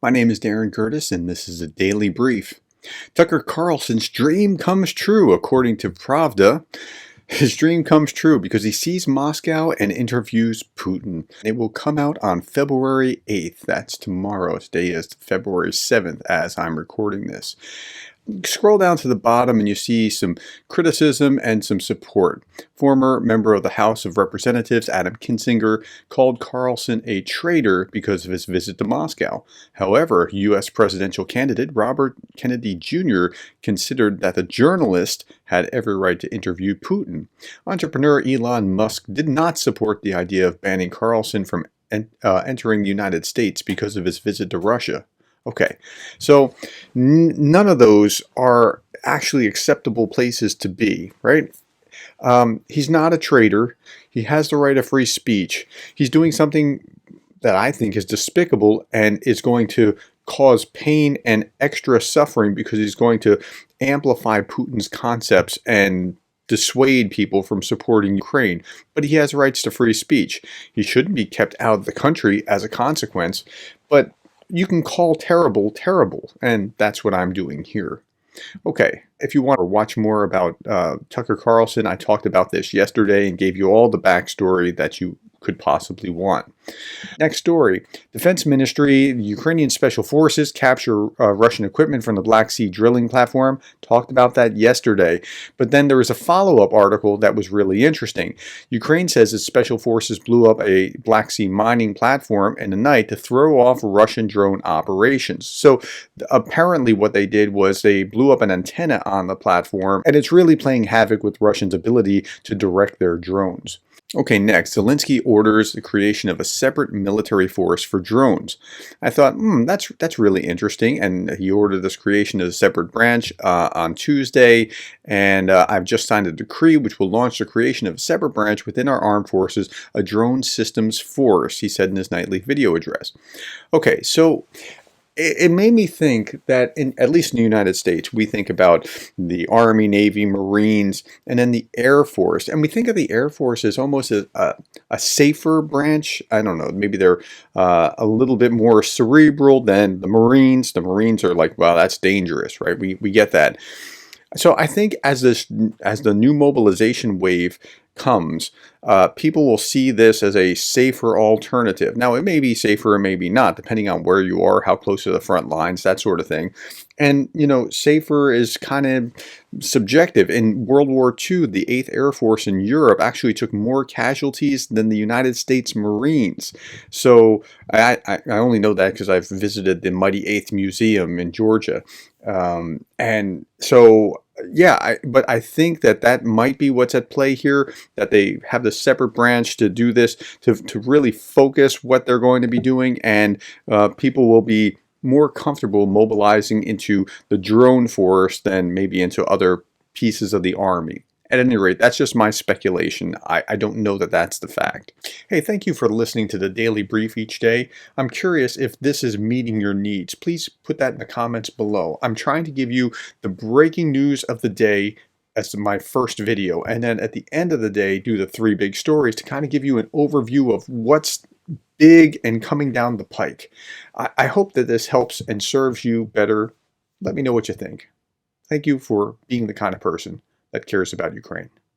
My name is Darren Gerdes, and this is a daily brief. Tucker Carlson's dream comes true, according to Pravda. His dream comes true because he sees Moscow and interviews Putin. It will come out on February 8th. That's tomorrow. Today is February 7th as I'm recording this. Scroll down to the bottom and you see some criticism and some support. Former member of the House of Representatives Adam Kinzinger called Carlson a traitor because of his visit to Moscow. However, U.S. presidential candidate Robert Kennedy Jr. considered that the journalist had every right to interview Putin. Entrepreneur Elon Musk did not support the idea of banning Carlson from entering the United States because of his visit to Russia. Okay, so none of those are actually acceptable places to be, right? He's not a traitor. He has the right of free speech. He's doing something that I think is despicable and is going to cause pain and extra suffering because he's going to amplify Putin's concepts and dissuade people from supporting Ukraine. But he has rights to free speech. He shouldn't be kept out of the country as a consequence, but you can call terrible, terrible, and that's what I'm doing here. Okay, if you want to watch more about Tucker Carlson, I talked about this yesterday and gave you all the backstory that you could possibly want. Next story. Defense Ministry, Ukrainian Special Forces capture Russian equipment from the Black Sea drilling platform. Talked about that yesterday. But then there was a follow-up article that was really interesting. Ukraine says its Special Forces blew up a Black Sea mining platform in the night to throw off Russian drone operations. So apparently what they did was they blew up an antenna on the platform, and it's really playing havoc with Russians' ability to direct their drones. Okay, next, Zelensky orders the creation of a separate military force for drones. I thought, that's really interesting, and he ordered this creation of a separate branch on Tuesday, and I've just signed a decree which will launch the creation of a separate branch within our armed forces, a drone systems force, he said in his nightly video address. Okay, so it made me think that, at least in the United States, we think about the Army, Navy, Marines, and then the Air Force. And we think of the Air Force as almost a safer branch. I don't know, maybe they're a little bit more cerebral than the Marines. The Marines are like, well, that's dangerous, right? We get that. So I think as the new mobilization wave comes, people will see this as a safer alternative. Now, it may be safer or maybe not, depending on where you are, how close to the front lines, that sort of thing. And, safer is kind of subjective. In World War II, the 8th Air Force in Europe actually took more casualties than the United States Marines. So I only know that because I've visited the Mighty 8th Museum in Georgia. And so, yeah, but I think that might be what's at play here, that they have the separate branch to do this, to really focus what they're going to be doing, and people will be more comfortable mobilizing into the drone force than maybe into other pieces of the Army. At any rate, that's just my speculation. I don't know that that's the fact. Hey, thank you for listening to the Daily Brief each day. I'm curious if this is meeting your needs. Please put that in the comments below. I'm trying to give you the breaking news of the day as my first video, and then at the end of the day, do the 3 big stories to kind of give you an overview of what's big and coming down the pike. I hope that this helps and serves you better. Let me know what you think. Thank you for being the kind of person that cares about Ukraine.